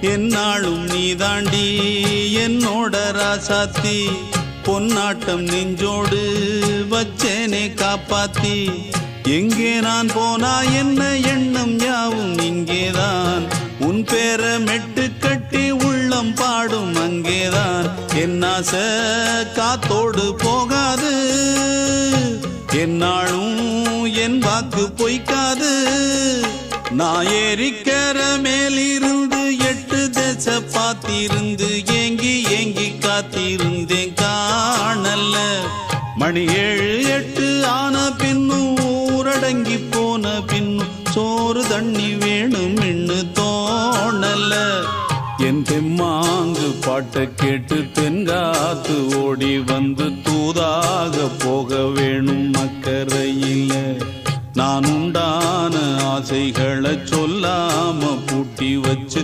என்னாலும் நீதாண்டி என்னோட ராசாத்தி பொன்னாட்டம் நெஞ்சோடு வச்சேனே காப்பாத்தி எங்கே நான் போனா என்ன எண்ணம் யாவும் இங்கேதான் உன் பேர மெட்டு கட்டி உள்ளம் பாடும் அங்கேதான் என் ஆசை காத்தோடு போகாது என்னாலும் என் வாக்கு பொய்க்காது நான் ஏறிக்கிற மேலிருந்து 8 தேச பார்த்திருந்து ஏங்கி ஏங்கி காத்திருந்தேன் காணல்ல மணி 7 8 ஆன பின்னும் ஊரடங்கி போன பின்னும் சோறு தண்ணி வேணும் இன்னு தோணல என் தெம்மாங்கு பாட்டை கேட்டு தென்காத்து ஓடி வந்து தூதாக போக வேணும் அக்கறையில நான் உண்டான ஆசைகளை சொல்லாம பூட்டி வச்சு